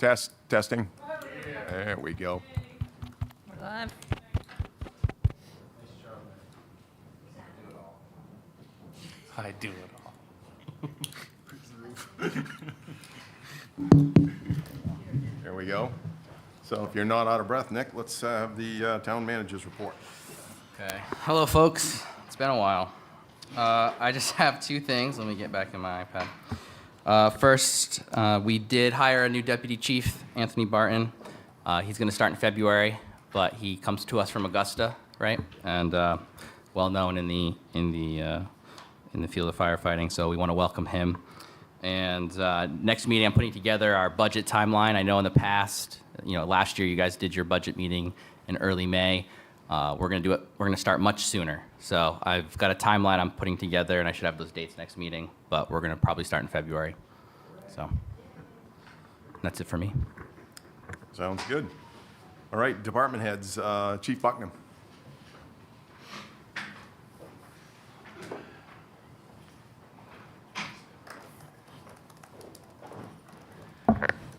Testing. There we go. We're live. I do it all. There we go. So if you're not out of breath, Nick, let's have the town manager's report. Okay. Hello, folks. It's been a while. I just have two things. Let me get back in my iPad. First, we did hire a new deputy chief, Anthony Barton. He's going to start in February, but he comes to us from Augusta, right? And well known in the field of firefighting. So we want to welcome him. And next meeting, I'm putting together our budget timeline. I know in the past, last year you guys did your budget meeting in early May. We're going to do it. We're going to start much sooner. So I've got a timeline I'm putting together, and I should have those dates next meeting. But we're going to probably start in February. So that's it for me. Sounds good. All right, department heads, Chief Bucknam.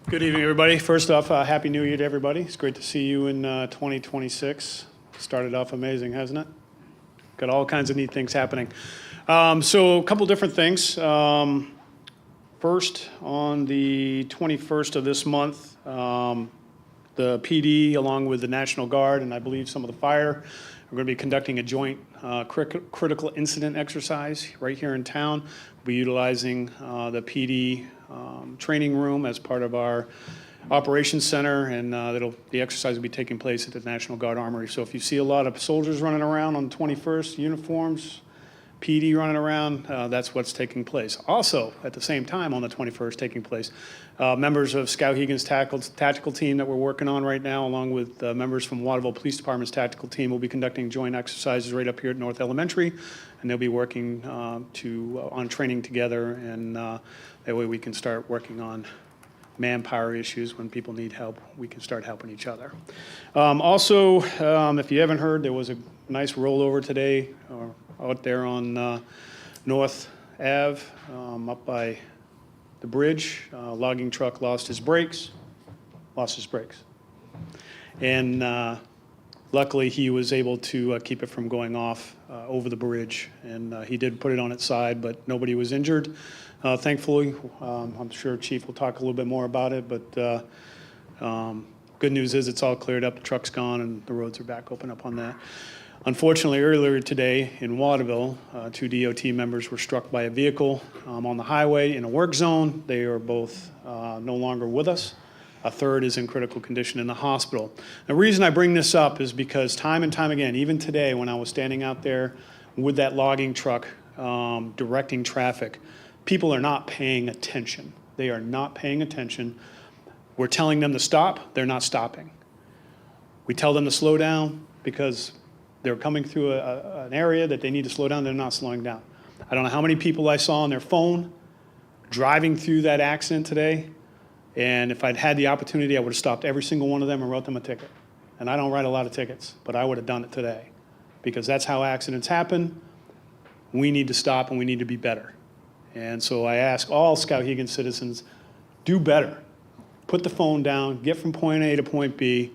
Good evening, everybody. First off, Happy New Year to everybody. It's great to see you in 2026. Started off amazing, hasn't it? Got all kinds of neat things happening. So a couple different things. First, on the 21st of this month, the PD, along with the National Guard, and I believe some of the fire, are going to be conducting a joint critical incident exercise right here in town. We'll be utilizing the PD training room as part of our operations center, and the exercise will be taking place at the National Guard Armory. So if you see a lot of soldiers running around on the 21st, uniforms, PD running around, that's what's taking place. Also, at the same time on the 21st taking place, members of Skowhegan's tactical team that we're working on right now, along with members from Waterville Police Department's tactical team, will be conducting joint exercises right up here at North Elementary, and they'll be working on training together, and that way we can start working on manpower issues. When people need help, we can start helping each other. Also, if you haven't heard, there was a nice rollover today out there on North Ave, up by the bridge. Logging truck lost his brakes. And luckily he was able to keep it from going off over the bridge. And he did put it on its side, but nobody was injured. Thankfully, I'm sure Chief will talk a little bit more about it, but good news is it's all cleared up. The truck's gone and the roads are back open up on that. Unfortunately, earlier today in Waterville, two DOT members were struck by a vehicle on the highway in a work zone. They are both no longer with us. A third is in critical condition in the hospital. The reason I bring this up is because time and time again, even today when I was standing out there with that logging truck directing traffic, people are not paying attention. They are not paying attention. We're telling them to stop, they're not stopping. We tell them to slow down because they're coming through an area that they need to slow down, they're not slowing down. I don't know how many people I saw on their phone driving through that accident today, and if I'd had the opportunity, I would have stopped every single one of them and wrote them a ticket. And I don't write a lot of tickets, but I would have done it today because that's how accidents happen. We need to stop and we need to be better. And so I ask all Skowhegan citizens, do better. Put the phone down, get from point A to point B,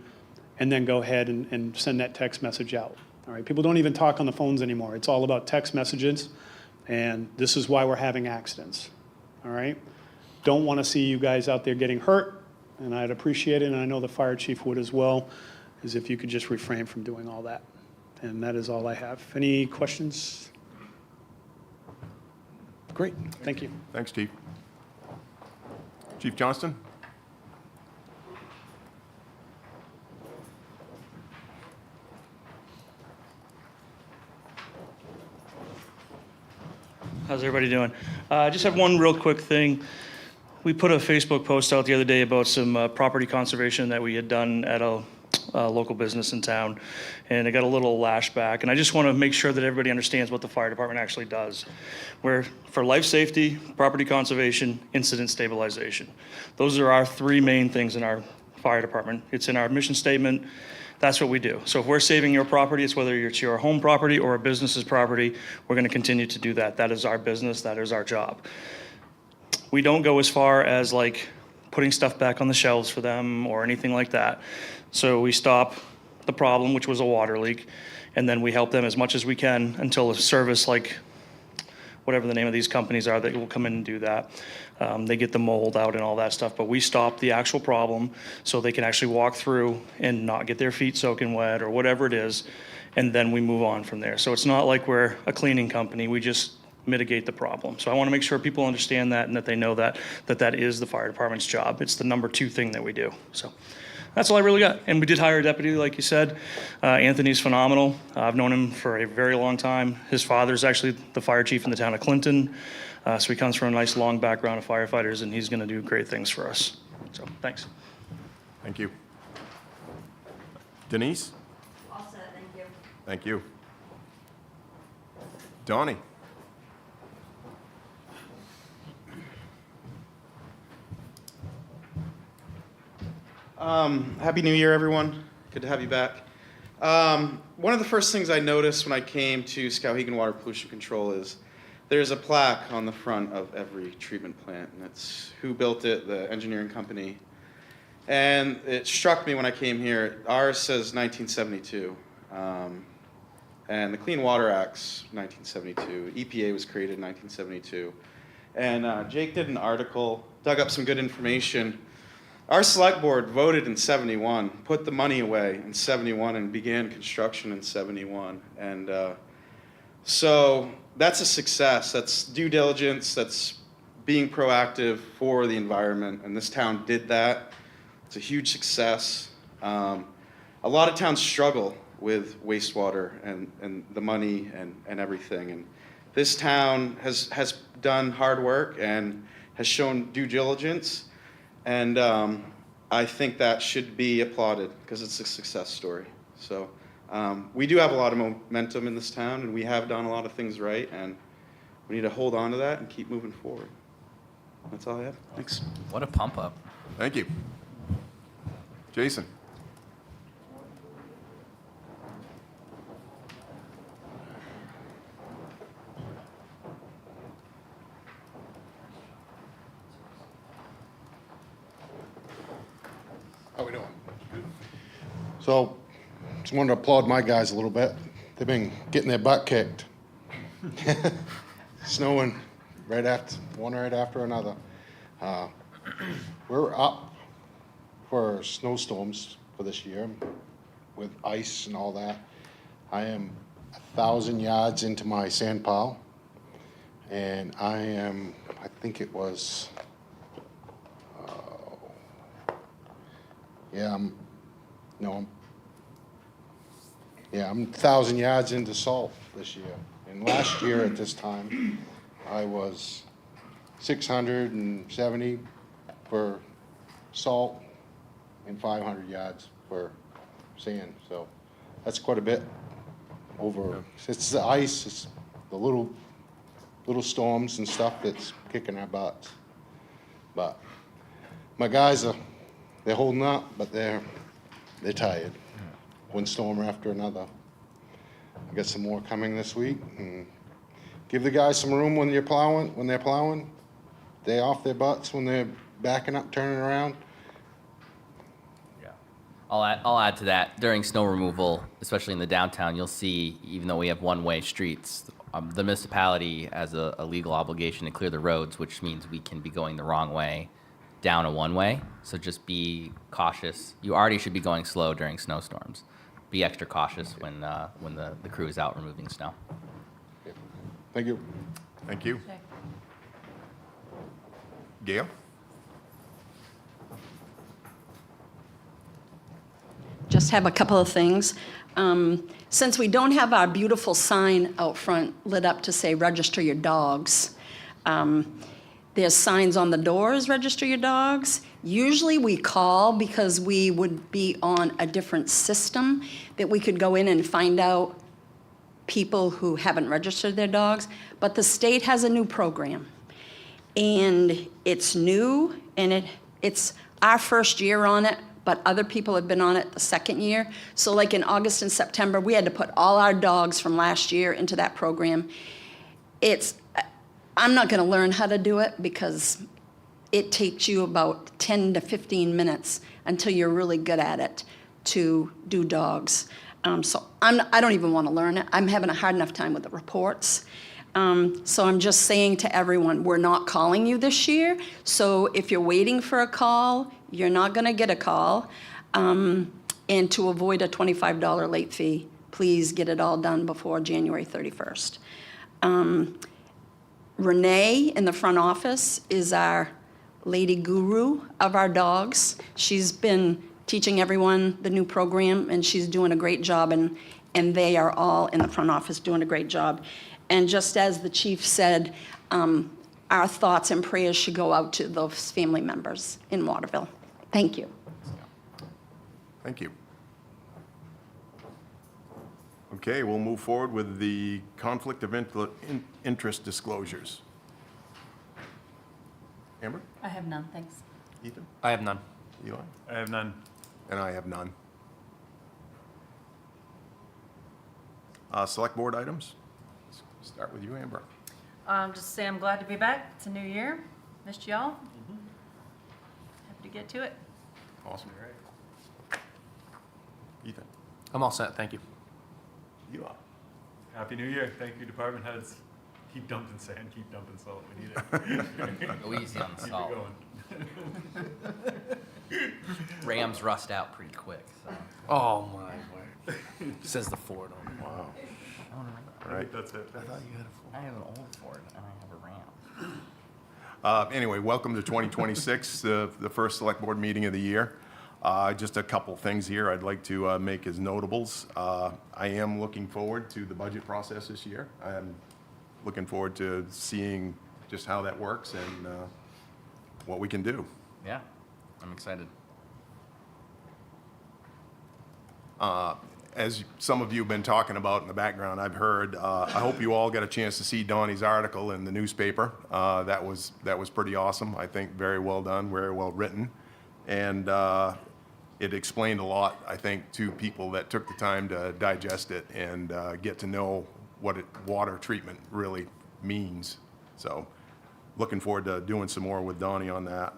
and then go ahead and send that text message out. All right, people don't even talk on the phones anymore. It's all about text messages, and this is why we're having accidents. All right? Don't want to see you guys out there getting hurt, and I'd appreciate it, and I know the fire chief would as well, is if you could just refrain from doing all that. And that is all I have. Any questions? Great, thank you. Thanks, Chief. Chief Johnston? How's everybody doing? I just have one real quick thing. We put a Facebook post out the other day about some property conservation that we had done at a local business in town, and it got a little lashback. And I just want to make sure that everybody understands what the fire department actually does. We're for life safety, property conservation, incident stabilization. Those are our three main things in our fire department. It's in our mission statement. That's what we do. So if we're saving your property, it's whether it's your home property or a business's property, we're going to continue to do that. That is our business. That is our job. We don't go as far as like putting stuff back on the shelves for them or anything like that. So we stop the problem, which was a water leak, and then we help them as much as we can until a service like whatever the name of these companies are that will come in and do that. They get the mold out and all that stuff, but we stop the actual problem so they can actually walk through and not get their feet soaking wet or whatever it is, and then we move on from there. So it's not like we're a cleaning company, we just mitigate the problem. So I want to make sure people understand that and that they know that that is the fire department's job. It's the number 2 thing that we do. So that's all I really got. And we did hire a deputy, like you said. Anthony's phenomenal. I've known him for a very long time. His father's actually the fire chief in the town of Clinton. So he comes from a nice long background of firefighters, and he's going to do great things for us. So thanks. Thank you. Denise? All set, thank you. Thank you. Donnie? Happy New Year, everyone. Good to have you back. One of the first things I noticed when I came to Skowhegan Water Pollution Control is there's a plaque on the front of every treatment plant, and it's who built it, the engineering company. And it struck me when I came here, ours says 1972, and the Clean Water Act's 1972. EPA was created in 1972. And Jake did an article, dug up some good information. Our select board voted in 71, put the money away in 71, and began construction in 71. And so that's a success. That's due diligence. That's being proactive for the environment. And this town did that. It's a huge success. A lot of towns struggle with wastewater and the money and everything. And this town has done hard work and has shown due diligence. And I think that should be applauded because it's a success story. So we do have a lot of momentum in this town, and we have done a lot of things right, and we need to hold on to that and keep moving forward. That's all I have. Thanks. What a pump up. Thank you. Jason? How we doing? So, just wanted to applaud my guys a little bit. They've been getting their butt kicked. Snowing one right after another. We're up for snowstorms for this year with ice and all that. I am 1,000 yards into my sand pile, and I think it was, I'm 1,000 yards into salt this year. And last year at this time, I was 670 for salt and 500 yards for sand. So that's quite a bit over. It's the ice, it's the little storms and stuff that's kicking our butts. But my guys they're holding up, but they're tired. One storm after another. I got some more coming this week, and give the guys some room when they're plowing. They off their butts when they're backing up, turning around. Yeah. I'll add to that. During snow removal, especially in the downtown, you'll see, even though we have one-way streets, the municipality has a legal obligation to clear the roads, which means we can be going the wrong way down a one-way. So just be cautious. You already should be going slow during snowstorms. Be extra cautious when the crew is out removing snow. Thank you. Thank you. Gail? Just have a couple of things. Since we don't have our beautiful sign out front lit up to say register your dogs, there's signs on the doors, register your dogs. Usually we call because we would be on a different system that we could go in and find out people who haven't registered their dogs. But the state has a new program. And it's new, and it's our first year on it, but other people have been on it the second year. So like in August and September, we had to put all our dogs from last year into that program. I'm not gonna learn how to do it because it takes you about 10 to 15 minutes until you're really good at it to do dogs. So I don't even want to learn it. I'm having a hard enough time with the reports. So I'm just saying to everyone, we're not calling you this year. So if you're waiting for a call, you're not going to get a call. And to avoid a $25 late fee, please get it all done before January 31st. Renee in the front office is our lady guru of our dogs. She's been teaching everyone the new program, and she's doing a great job, and they are all in the front office doing a great job. And just as the chief said, our thoughts and prayers should go out to those family members in Waterville. Thank you. Thank you. Okay, we'll move forward with the conflict of interest disclosures. Amber? I have none, thanks. Ethan? I have none. Eli? I have none. And I have none. Select board items? Let's start with you, Amber. Just say I'm glad to be back. It's a new year. Missed y'all. Happy to get to it. Awesome. Ethan? I'm all set, thank you. Eli? Happy New Year. Thank you, department heads. Keep dumping sand, keep dumping salt. We need it. Go easy on the Keep salt. it going. Rams rust out pretty quick, so. Oh my word. Says the Ford on it. Wow. I All right. think that's it. I have an old Ford and I have a Ram. Anyway, welcome to 2026, the first select board meeting of the year. Just a couple things here I'd like to make as notables. I am looking forward to the budget process this year. I'm looking forward to seeing just how that works and what we can do. Yeah, I'm excited. As some of you have been talking about in the background, I've heard, I hope you all got a chance to see Donnie's article in the newspaper. That was pretty awesome. I think very well done, very well written. And it explained a lot, I think, to people that took the time to digest it and get to know what water treatment really means. So looking forward to doing some more with Donnie on that.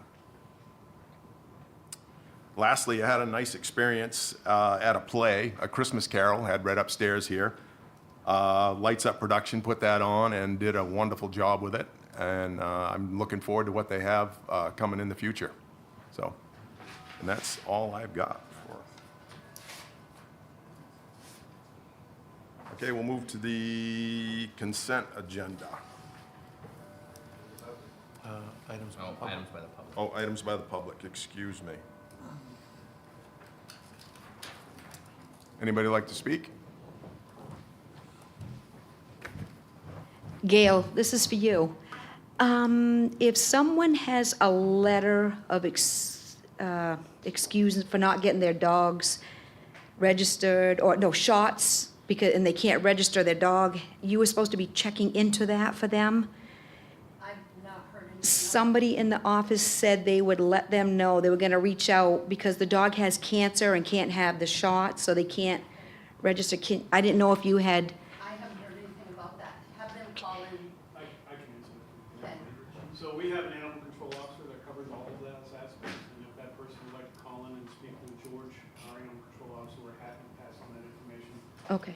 Lastly, I had a nice experience at a play, A Christmas Carol, had read upstairs here. Lights Up Production put that on and did a wonderful job with it. And I'm looking forward to what they have coming in the future. So, and that's all I've got for. Okay, we'll move to the consent agenda. Items. Oh, items by the public. Oh, items by the public, excuse me. Anybody like to speak? Gail, this is for you. If someone has a letter of excuse for not getting their dogs registered, or no, shots, and they can't register their dog, you were supposed to be checking into that for them? I've not heard anything. Somebody in the office said they would let them know, they were gonna reach out, because the dog has cancer and can't have the shot, so they can't register. I didn't know if you had, I haven't heard anything about that. Have them call in. I can answer that. Okay. So we have an animal control officer that covers all of those aspects, and if that person would like to call in and speak with George, our animal control officer, we're happy to pass on that information. okay,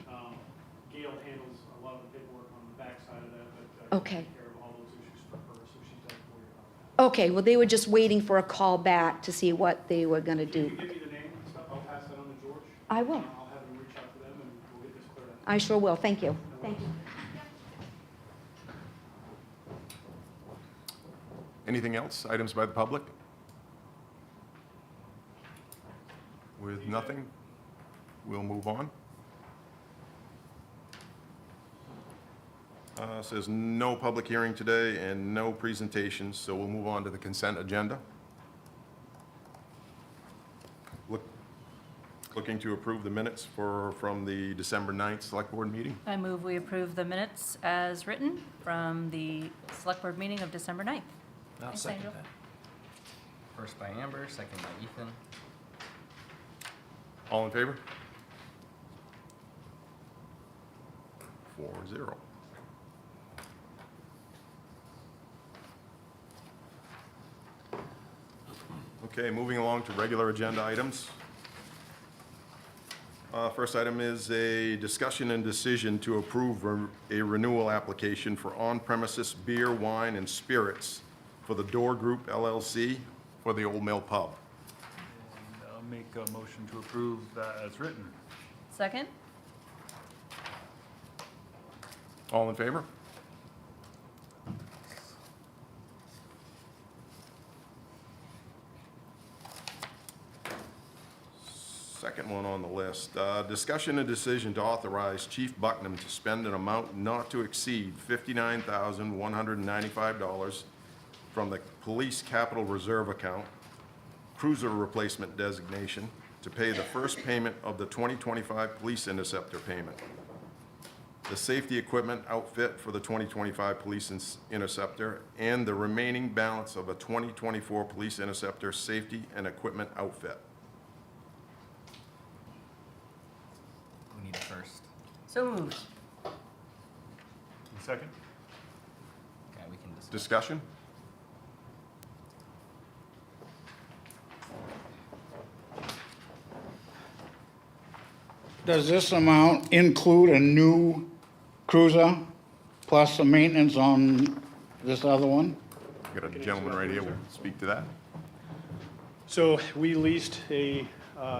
Gail handles a lot of the paperwork on the backside of that, but Okay. takes care of all those issues for her, so she doesn't worry about that. okay, well, they were just waiting for a call back to see what they were gonna Can you do. give me the name and stuff? I'll pass that on to George. I will. I'll have him reach out to them, and we'll get this cleared up. I sure will, thank you. Thank you. Anything else? Items by the public? With nothing, we'll move on. Says no public hearing today and no presentations, so we'll move on to the consent agenda. Looking to approve the minutes from the December 9th Select Board meeting. I move we approve the minutes as written from the select board meeting of December 9th. I'll Thanks, second Angel. that. First by Amber, second by Ethan. All in favor? 4-0. Okay, moving along to regular agenda items. First item is a discussion and decision to approve a renewal application for on-premises beer, wine, and spirits for the Door Group LLC for the Old Mill Pub. And I'll make a motion to approve that as written. Second? All in favor? Second one on the list, discussion and decision to authorize Chief Bucknam to spend an amount not to exceed $59,195 from the Police Capital Reserve Account, cruiser replacement designation, to pay the first payment of the 2025 Police Interceptor payment, the safety equipment outfit for the 2025 Police Interceptor, and the remaining balance of a 2024 Police Interceptor safety and equipment outfit. We need it first. So moved. And second? Okay, we can discuss. Discussion? Does this amount include a new cruiser plus the maintenance on this other one? Got a gentleman right here, will speak to that. So we leased a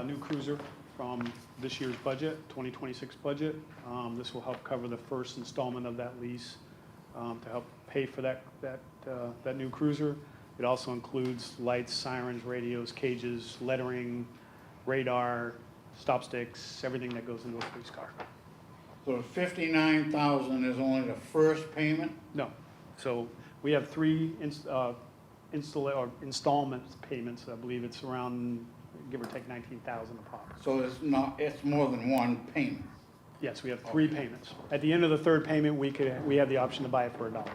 new cruiser from this year's budget, 2026 budget. This will help cover the first installment of that lease to help pay for that new cruiser. It also includes lights, sirens, radios, cages, lettering, radar, stop sticks, everything that goes into a police car. So 59,000 is only the first payment? No. So we have three installment payments. I believe it's around, give or take, 19,000 approximately. So it's more than one payment? Yes, we have three payments. At the end of the third payment, we have the option to buy it for $1. Did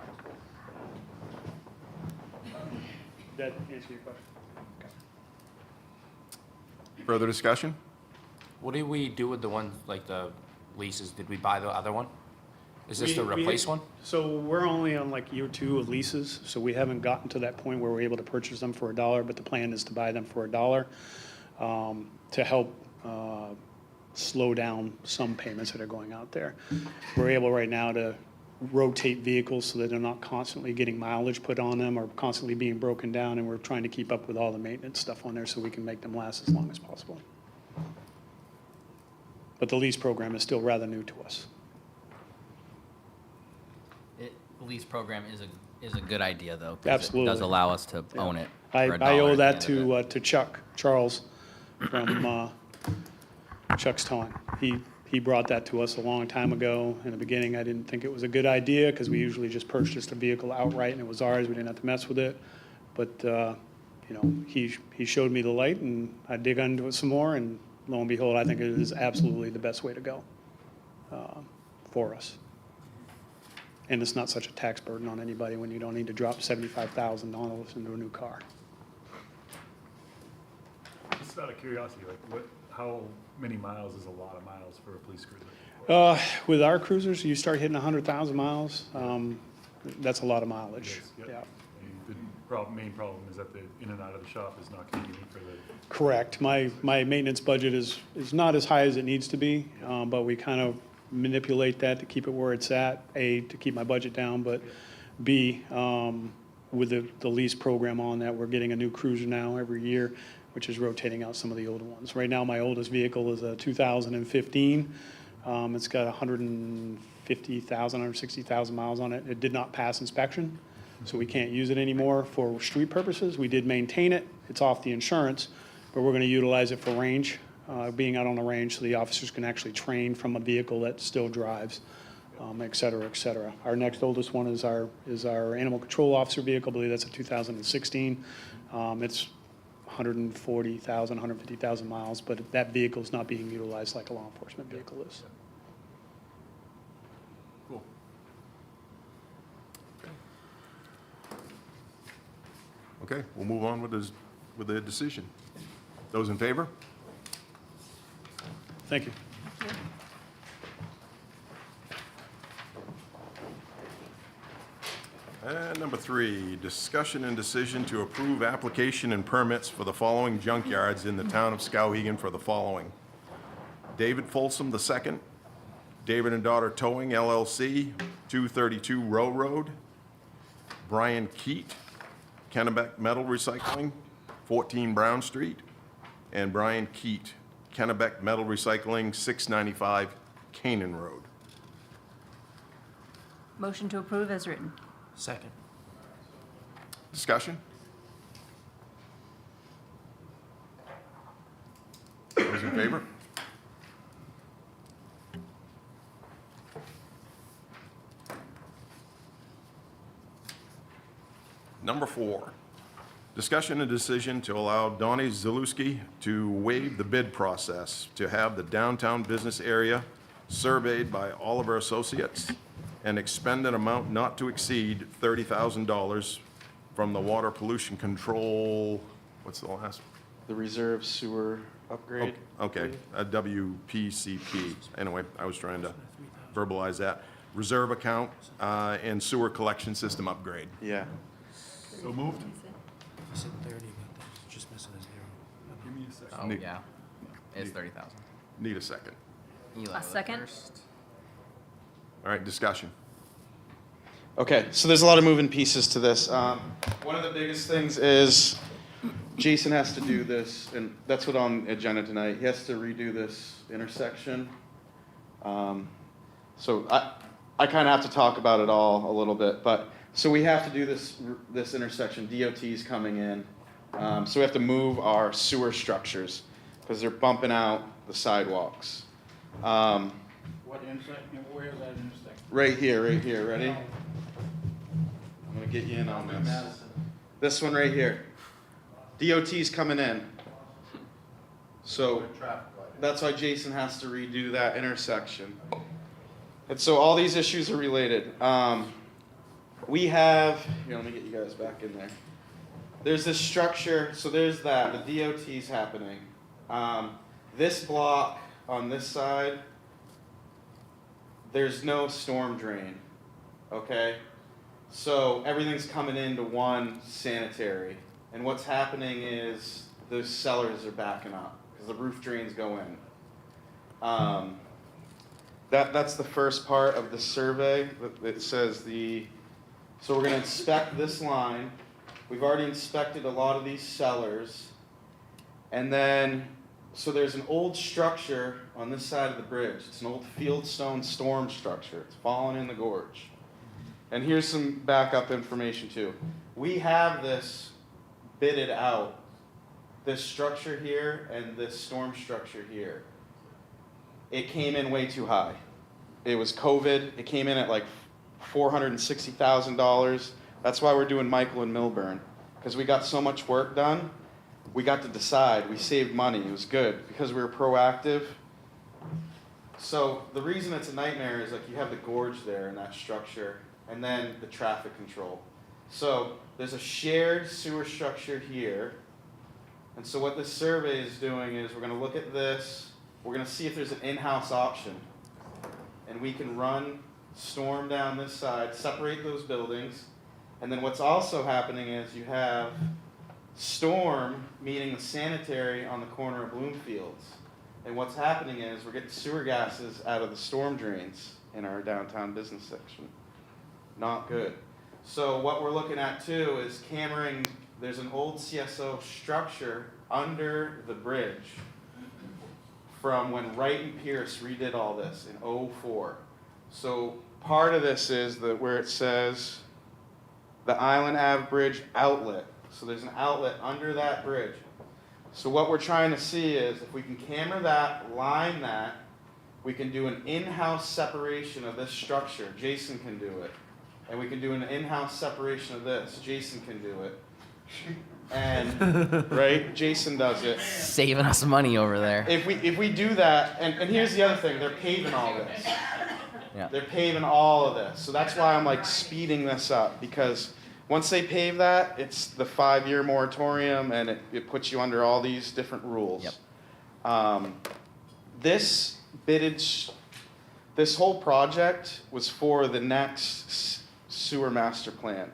that answer your question? Further discussion? What did we do with the one, like the leases? Did we buy the other one? Is this the We- replace one? So we're only on like year 2 of leases, so we haven't gotten to that point where we're able to purchase them for $1, but the plan is to buy them for $1 to help slow down some payments that are going out there. We're able right now to rotate vehicles so that they're not constantly getting mileage put on them or constantly being broken down, and we're trying to keep up with all the maintenance stuff on there so we can make them last as long as possible. But the lease program is still rather new to us. The lease program is a good idea, though. 'Cause Absolutely. It does allow us to own it. I for $1 owe at the that end of it. to Chuck Charles from Chuck's Towing. He brought that to us a long time ago. In the beginning, I didn't think it was a good idea because we usually just purchased a vehicle outright and it was ours. We didn't have to mess with it. But, he showed me the light and I dig into it some more, and lo and behold, I think it is absolutely the best way to go for us. And it's not such a tax burden on anybody when you don't need to drop $75,000 into a new car. Just out of curiosity, like how many miles is a lot of miles for a police cruiser? With our cruisers, you start hitting 100,000 miles, that's a lot of mileage. Yes, yep. Yeah, And the main problem is that the in and out of the shop is not convenient for the, correct. My maintenance budget is not as high as it needs to be, but we kind of manipulate that to keep it where it's at. A, to keep my budget down, but B, with the lease program on that, we're getting a new cruiser now every year, which is rotating out some of the older ones. Right now, my oldest vehicle is a 2015. It's got 150,000, 160,000 miles on it. It did not pass inspection, so we can't use it anymore for street purposes. We did maintain it. It's off the insurance, but we're going to utilize it for range, being out on the range, so the officers can actually train from a vehicle that still drives, et cetera, et cetera. Our next oldest one is our animal control officer vehicle. I believe that's a 2016. It's 140,000, 150,000 miles, but that vehicle is not being utilized like a law enforcement vehicle is. cool. Okay, we'll move on with the decision. Those in favor? Thank you. And number 3, discussion and decision to approve application and permits for the following junkyards in the town of Skowhegan for the following: David Folsom II, David and Daughter Towing LLC, 232 Row Road; Brian Keat, Kennebec Metal Recycling, 14 Brown Street; and Brian Keat, Kennebec Metal Recycling, 695 Canaan Road. Motion to approve as written. Second. Discussion? Those in favor? Number 4, discussion and decision to allow Donnie Zaluski to waive the bid process to have the downtown business area surveyed by Oliver Associates and expend an amount not to exceed $30,000 from the water pollution control, what's the last? The reserve sewer upgrade. Okay, a WPCP. Anyway, I was trying to verbalize that. Reserve account and sewer collection system upgrade. Yeah. So moved. I said 30, but that's just missing a 0. Give me a second. Oh, Neat. yeah. It's 30,000. Need a second. Eli A was second. first. All right, discussion. Okay, so there's a lot of moving pieces to this. One of the biggest things is Jason has to do this, and that's what on the agenda tonight. He has to redo this intersection. So I kind of have to talk about it all a little bit, but so we have to do this intersection. DOT's coming in, so we have to move our sewer structures because they're bumping out the sidewalks. What intersection, where is that intersection? Right here, ready? I'm gonna get you in on this. This one right here. DOT's coming in. So that's why Jason has to redo that intersection. And so all these issues are related. We have, here, let me get you guys back in there. There's this structure, so there's that, the DOT's happening. This block on this side, there's no storm drain, okay? So everything's coming into one sanitary. And what's happening is those cellars are backing up because the roof drains go in. That's the first part of the survey. It says so we're gonna inspect this line. We've already inspected a lot of these cellars. And then, so there's an old structure on this side of the bridge. It's an old fieldstone storm structure. It's fallen in the gorge. And here's some backup information too. We have this bidded out, this structure here and this storm structure here. It came in way too high. It was COVID. It came in at like $460,000. That's why we're doing Michael and Milburn, because we got so much work done. We got to decide. We saved money. It was good because we were proactive. So the reason it's a nightmare is like you have the gorge there in that structure and then the traffic control. So there's a shared sewer structure here. And so what this survey is doing is we're going to look at this. We're going to see if there's an in-house option. And we can run storm down this side, separate those buildings. And then what's also happening is you have storm meeting the sanitary on the corner of Bloomfields. And what's happening is we're getting sewer gases out of the storm drains in our downtown business section. Not good. So what we're looking at too is cammering, there's an old CSO structure under the bridge from when Wright and Pierce redid all this in '04. So part of this is that where it says the Island Ave Bridge outlet. So there's an outlet under that bridge. So what we're trying to see is if we can camera that, line that, we can do an in-house separation of this structure. Jason can do it. And we can do an in-house separation of this. Jason can do it. And, right, Jason does it. Saving us money over there. If we do that, and here's the other thing, they're paving all this. Yeah. They're paving all of this. So that's why I'm like speeding this up, because once they pave that, it's the 5-year moratorium and it puts you under all these different rules. Yep. This whole project was for the next sewer master plan.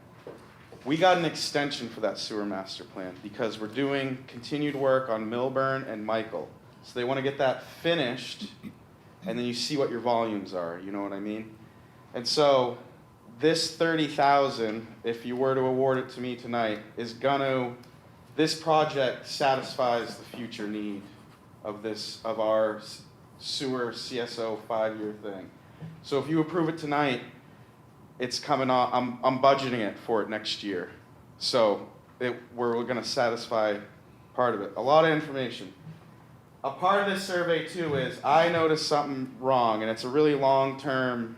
We got an extension for that sewer master plan because we're doing continued work on Milburn and Michael. So they want to get that finished, and then you see what your volumes are, you know what I mean? And so this 30,000, if you were to award it to me tonight, is this project satisfies the future need of our sewer CSO 5-year thing. So if you approve it tonight, it's coming off, I'm budgeting it for it next year. So we're gonna satisfy part of it. A lot of information. A part of this survey too is I noticed something wrong, and it's a really long-term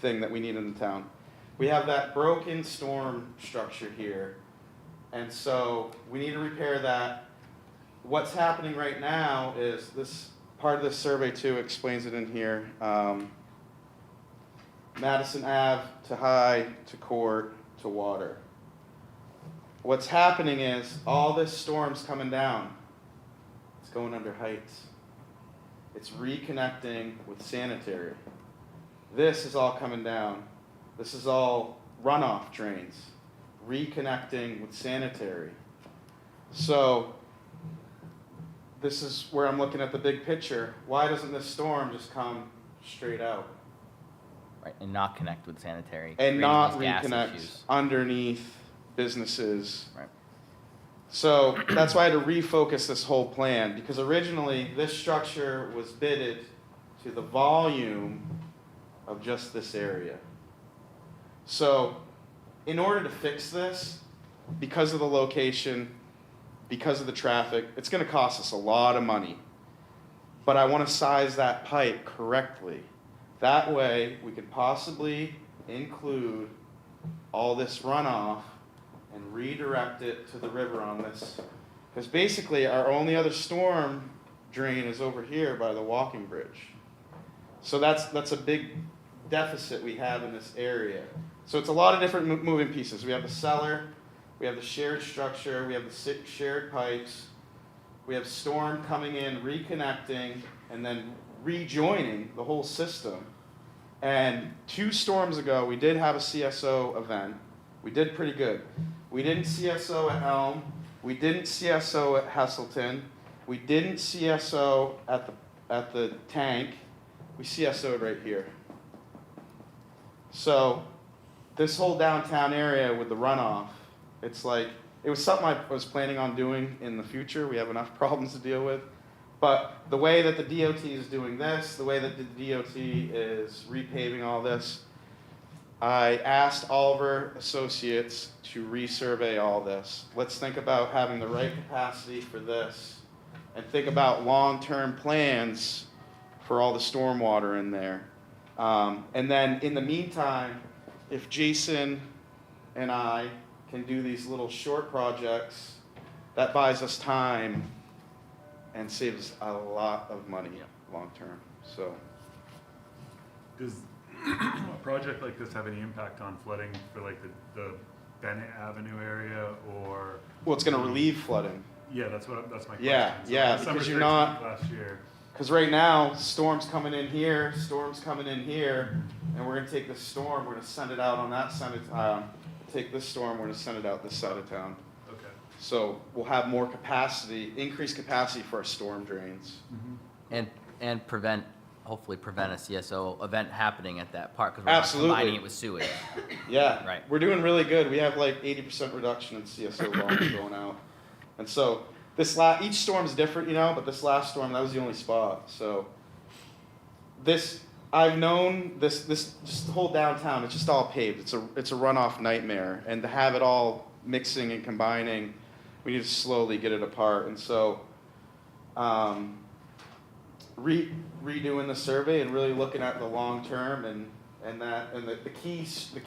thing that we need in the town. We have that broken storm structure here, and so we need to repair that. What's happening right now is this part of this survey too explains it in here. Madison Ave to High to Court to Water. What's happening is all this storm's coming down. It's going under Heights. It's reconnecting with sanitary. This is all coming down. This is all runoff drains, reconnecting with sanitary. So this is where I'm looking at the big picture. Why doesn't this storm just come straight out? Right, and not connect with sanitary. And creating not these gas reconnect issues. underneath businesses. Right. So that's why I had to refocus this whole plan, because originally this structure was bidded to the volume of just this area. So in order to fix this, because of the location, because of the traffic, it's gonna cost us a lot of money. But I wanna size that pipe correctly. That way, we could possibly include all this runoff and redirect it to the river on this. Because basically, our only other storm drain is over here by the walking bridge. So that's a big deficit we have in this area. So it's a lot of different moving pieces. We have the cellar, we have the shared structure, we have the shared pipes, we have storm coming in, reconnecting, and then rejoining the whole system. And 2 storms ago, we did have a CSO event. We did pretty good. We didn't CSO at Elm. We didn't CSO at Heselton. We didn't CSO at the tank. We CSO'd right here. So this whole downtown area with the runoff, it's like, it was something I was planning on doing in the future. We have enough problems to deal with. But the way that the DOT is doing this, the way that the DOT is repaving all this, I asked Oliver Associates to resurvey all this. Let's think about having the right capacity for this, and think about long-term plans for all the stormwater in there. And then in the meantime, if Jason and I can do these little short projects, that buys us time and saves a lot of money long-term, so. Does a project like this have any impact on flooding for like the Bennett Avenue area or? Well, it's gonna relieve flooding. Yeah, that's my question. Yeah, So yeah, December because you're 13th not, last year. because right now, storms coming in here, storms coming in here, and we're gonna take this storm, we're gonna send it out on that side of town. Take this storm, we're gonna send it out this side of town. Okay. So we'll have more capacity, increased capacity for our storm drains. And hopefully prevent a CSO event happening at that park, because we're Absolutely. not combining it with sewage. Yeah, Right. we're doing really good. We have like 80% reduction in CSO volume going out. And so each storm's different, you know, but this last storm, that was the only spot. So I've known this just the whole downtown, it's just all paved. It's a runoff nightmare. And to have it all mixing and combining, we need to slowly get it apart. And so redoing the survey and really looking at the long term and the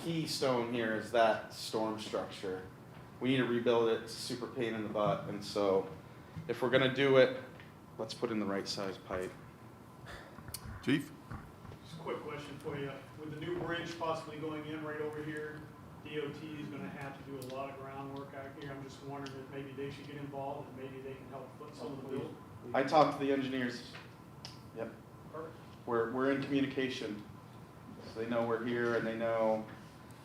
keystone here is that storm structure. We need to rebuild it. It's a super pain in the butt. And so if we're gonna do it, let's put in the right size pipe. Chief? Just a quick question for you. With the new bridge possibly going in right over here, DOT is gonna have to do a lot of groundwork out here. I'm just wondering if maybe they should get involved and maybe they can help foot some of the bill. I talked to the engineers. Yep. Perfect. We're in communication. So they know we're here and they know,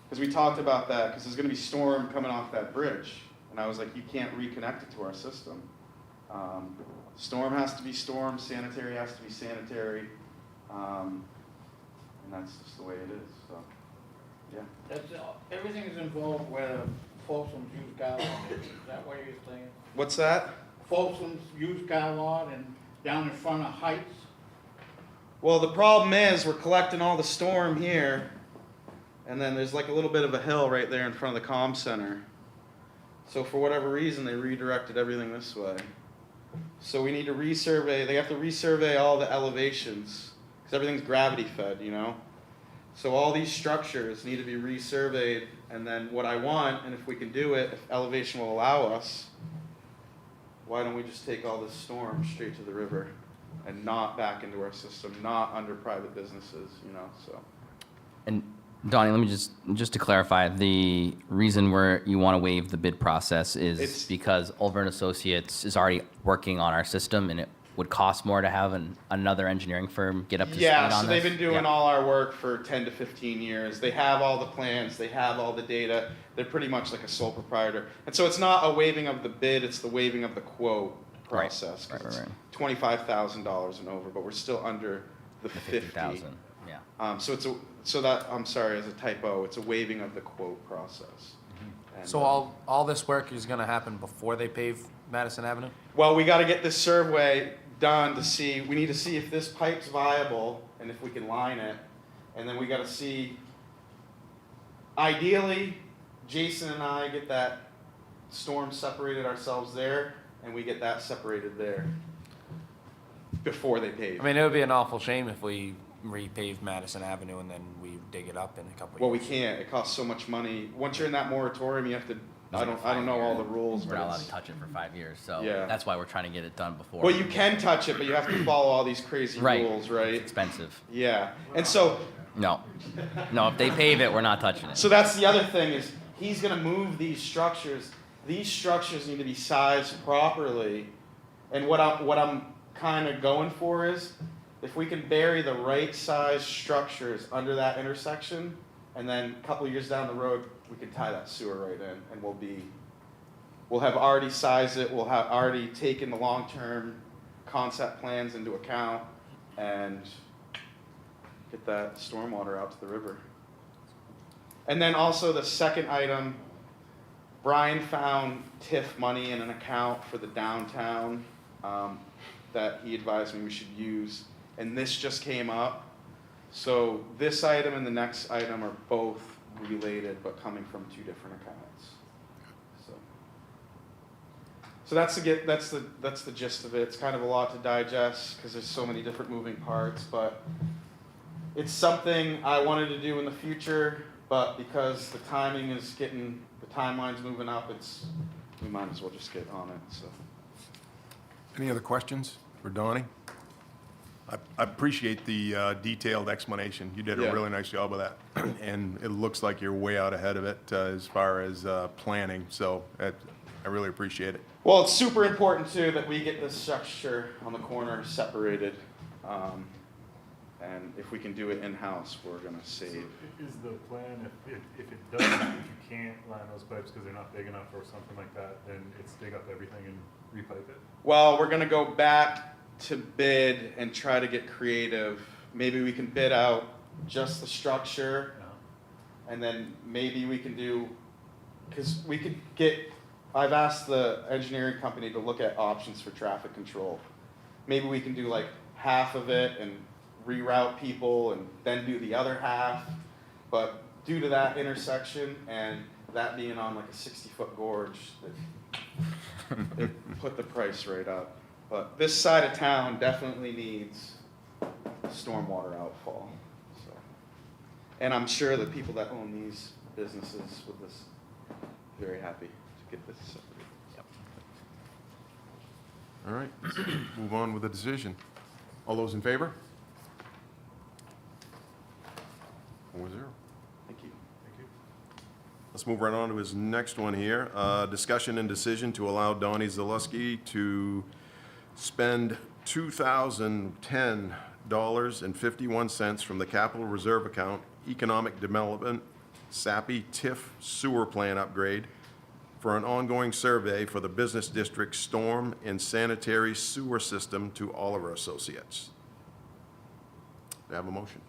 because we talked about that, because there's gonna be storm coming off that bridge. And I was like, you can't reconnect it to our system. Storm has to be storm, sanitary has to be sanitary. And that's just the way it is, so, yeah. That's, everything is involved where Folsom's used car lot is that what you're saying? What's that? Folsom's used car lot and down in front of Heights? Well, the problem is we're collecting all the storm here, and then there's like a little bit of a hill right there in front of the comm center. So for whatever reason, they redirected everything this way. So we need to resurvey, they have to resurvey all the elevations, because everything's gravity fed, you know? So all these structures need to be resurveyed, and then what I want, and if we can do it, if elevation will allow us, why don't we just take all this storm straight to the river and not back into our system, not under private businesses, you know, so. And Donnie, let me just to clarify, the reason where you want to waive the bid process is It's- because Ulver and Associates is already working on our system, and it would cost more to have another engineering firm get up to speed on Yeah, this? so they've been doing Yeah. all our work for 10 to 15 years. They have all the plans, they have all the data. They're pretty much like a sole proprietor. And so it's not a waiving of the bid, it's the waiving of the quote process. 'Cause Right. it's $25,000 and over, but we're still under the 50. 50,000, yeah. I'm sorry, as a typo, it's a waiving of the quote process. And, So all this work is gonna happen before they pave Madison Avenue? well, we gotta get this survey done to see, we need to see if this pipe's viable and if we can line it. And then we gotta see, ideally, Jason and I get that storm separated ourselves there and we get that separated there before they pave. I mean, it would be an awful shame if we repave Madison Avenue and then we dig it up in a couple of years. Well, we can't, it costs so much money. Once you're in that moratorium, you have to, I don't know all the rules, We're but not allowed it's. to touch it for 5 years, so Yeah. that's why we're trying to get it done before. Well, you can touch it, but you have to follow all these crazy Right. rules, right? It's expensive. Yeah, and so, No, if they pave it, we're not touching it. so that's the other thing is, he's gonna move these structures. These structures need to be sized properly. And what I'm kinda going for is, if we can bury the right size structures under that intersection, and then a couple of years down the road, we can tie that sewer right in, and we'll have already sized it, we'll have already taken the long-term concept plans into account, and get that stormwater out to the river. And then also the second item, Brian found TIF money in an account for the downtown that he advised me we should use, and this just came up. So this item and the next item are both related, but coming from two different accounts. So that's the gist of it. It's kind of a lot to digest because there's so many different moving parts, but it's something I wanted to do in the future, but because the timeline's moving up, we might as well just get on it, so. Any other questions for Donnie? I appreciate the detailed explanation. You did a Yeah. really nice job of that. And it looks like you're way out ahead of it as far as planning, so I really appreciate it. Well, it's super important too that we get this structure on the corner separated. And if we can do it in-house, we're gonna save. Is the plan, if it doesn't, if you can't line those pipes because they're not big enough or something like that, then it's dig up everything and repipe it? Well, we're gonna go back to bid and try to get creative. Maybe we can bid out just the structure, and then maybe we can do, because we could get, I've asked the engineering company to look at options for traffic control. Maybe we can do like half of it and reroute people and then do the other half. But due to that intersection and that being on like a 60-foot gorge, it put the price right up. But this side of town definitely needs stormwater outfall. So, and I'm sure the people that own these businesses with this, very happy to get this separated. All right, move on with the decision. All those in favor? 4-0. Thank you. Let's move right on to his next one here. Discussion and decision to allow Donnie Zaleski to spend 2010 $1,000,000.51 from the capital reserve account, economic development, SAPI TIF sewer plant upgrade for an ongoing survey for the business district storm and sanitary sewer system to Oliver Associates. Do I have a motion?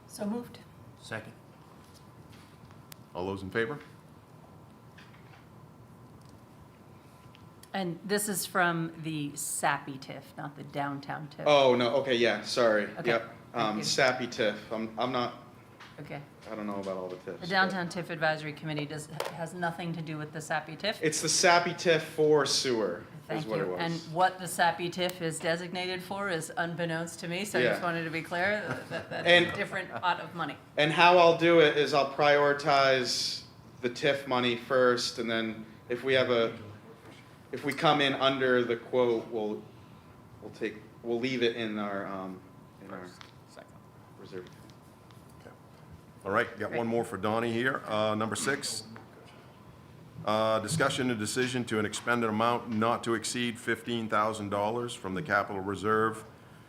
So moved. Second. All those in favor? And this is from the Sappy TIF, not the downtown TIF. Oh, no, okay, yeah, sorry. Okay, Yep. thank you. Sappy TIF. I'm not, Okay. I don't know about all the TIFs. The but- Downtown TIF Advisory Committee has nothing to do with the Sappy TIF? It's the Sappy TIF for sewer, is Thank what it you. was. And what the Sappy TIF is designated for is unbeknownst to me, so I just Yeah. wanted to be clear that that's And- a different pot of money. And how I'll do it is I'll prioritize the TIF money first, and then if we come in under the quote, we'll leave it in our Second. reserve. All right, got one more for Donnie here. Number 6, discussion and decision to an expended amount not to exceed $15,000 from the capital reserve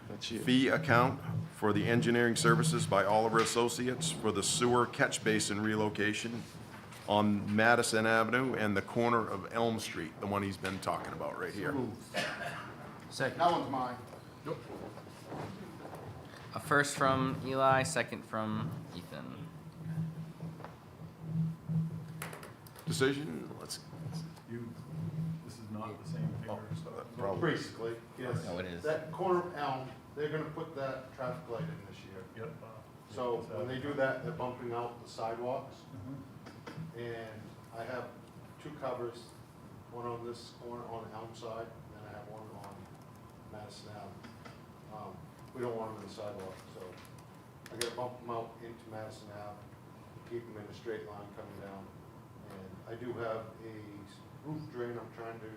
That's you. fee account for the engineering services by Oliver Associates for the sewer catch basin relocation on Madison Avenue and the corner of Elm Street, the one he's been talking about right here. Second. That one's mine. A first from Eli, second from Ethan. Decision, let's, This is not the same thing. probably, Basically, yes. Oh, it is. That corner of Elm, they're gonna put that traffic light in this year. Yep. So when they do that, they're bumping out the sidewalks. And I have 2 covers, one on this corner on the Elm side, and then I have one on Madison Ave. We don't want them in the sidewalk, so I gotta bump them out into Madison Ave, keep them in a straight line coming down. And I do have a roof drain I'm trying to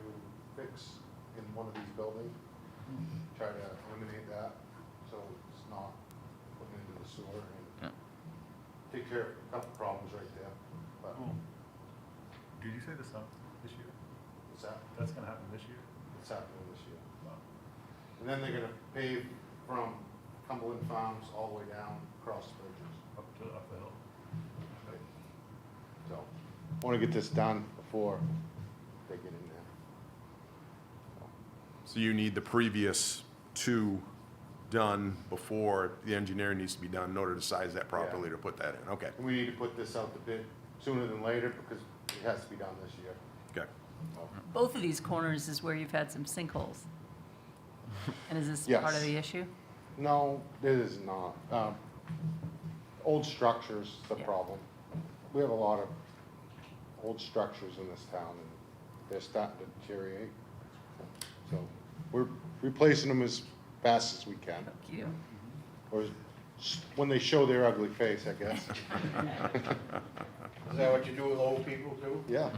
fix in one of these buildings. Try to eliminate that, so it's not putting into the sewer and take care of a couple problems right there. But Did you say this up this year? what's that? That's gonna happen this year? It's happening this year. And then they're gonna pave from Cumberland Farms all the way down across the bridges. Up the hill? So, I wanna get this done before they get in there. so you need the previous 2 done before the engineering needs to be done in order to size that properly to put that in, okay, And we need to put this out to bid sooner than later because it has to be done this year. okay. Both of these corners is where you've had some sinkholes. And is this part of Yes. the issue? No, it is not. Old structures, the Yeah. problem. We have a lot of old structures in this town, and they're starting to deteriorate. So we're replacing them as fast as we can, Thank you. or when they show their ugly face, I guess. Is that what you do with old people too? Yeah.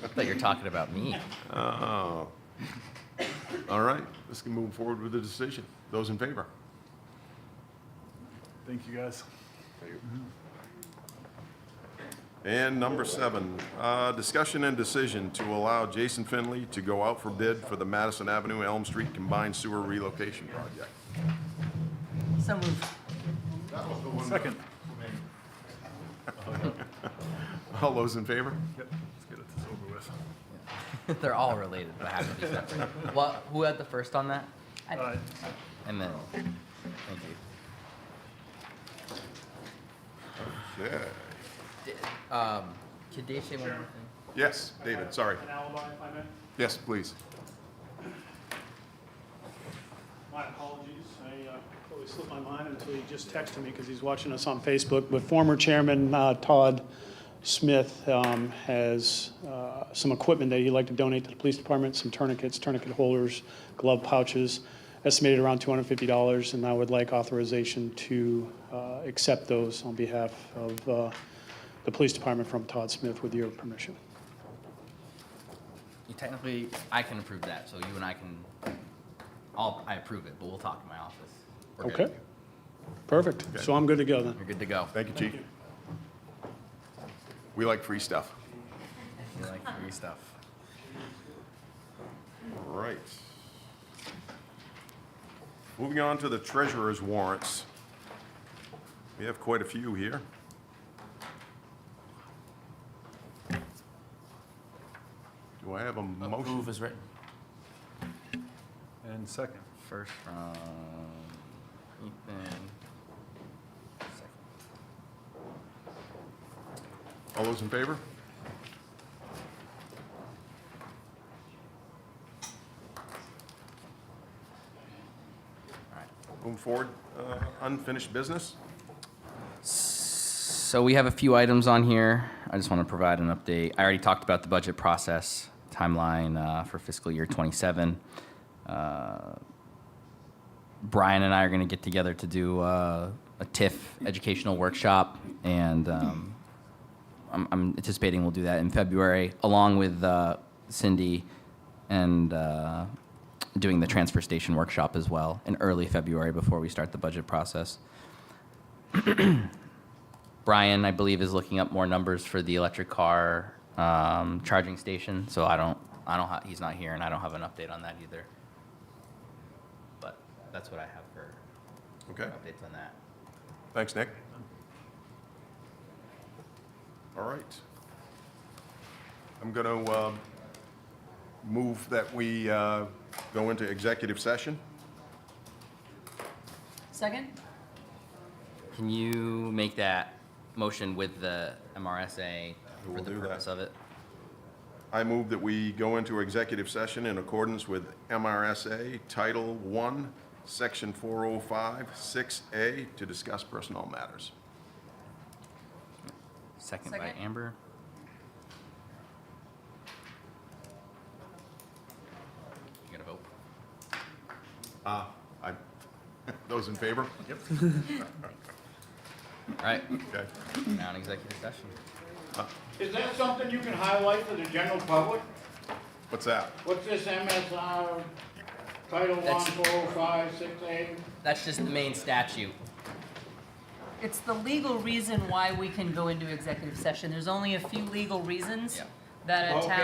I thought you were talking about me. Oh. All right, let's move forward with the decision. Those in favor? Thank you, guys. And number 7, discussion and decision to allow Jason Finley to go out for bid for the Madison Avenue Elm Street Combined Sewer Relocation Project. So moved. That was the one. Second. All those in favor? Yep, let's get this over with. They're all related, but I have to be separate. What, who had the first on that? And then, thank you. Okay. Could Dave say one more thing? Yes, David, sorry. An alibi, if I may? Yes, please. My apologies. I totally slipped my mind until he just texted me because he's watching us on Facebook. But former Chairman Todd Smith has some equipment that he'd like to donate to the police department, some tourniquets, tourniquet holders, glove pouches, estimated around $250, and I would like authorization to accept those on behalf of the police department from Todd Smith with your permission. You technically, I can approve that, so you and I can, I approve it, but we'll talk in my office. We're good. Okay? Perfect. So I'm good to go then. You're good to go. Thank you, Chief. We like free stuff. You like free stuff. All right. Moving on to the treasurer's warrants. We have quite a few here. Do I have a motion? Approve is written. And second. First from Ethan. Second. All those in favor? All right. Moving forward, unfinished business? So we have a few items on here. I just want to provide an update. I already talked about the budget process timeline for fiscal year '27. Brian and I are going to get together to do a TIF educational workshop, and I'm anticipating we'll do that in February, along with Cindy, and doing the transfer station workshop as well in early February before we start the budget process. Brian, I believe, is looking up more numbers for the electric car charging station. So he's not here, and I don't have an update on that either. But that's what I have for Okay, updates on that. thanks, Nick. All right. I'm going to move that we go into executive session. Second? Can you make that motion with the MRSA We for will the do that. purpose of it? I move that we go into executive session in accordance with MRSA Title I, Section 405, 6A, to discuss personnel matters. Second by Second. Amber. You gotta vote. Those in favor? Yep. All right, Okay. now in executive session. Is that something you can highlight for the general public? What's that? What's this MSR Title I, That's- 405, 6A? That's just the main statute. It's the legal reason why we can go into executive session. There's only a few legal reasons Yeah. that a Okay. town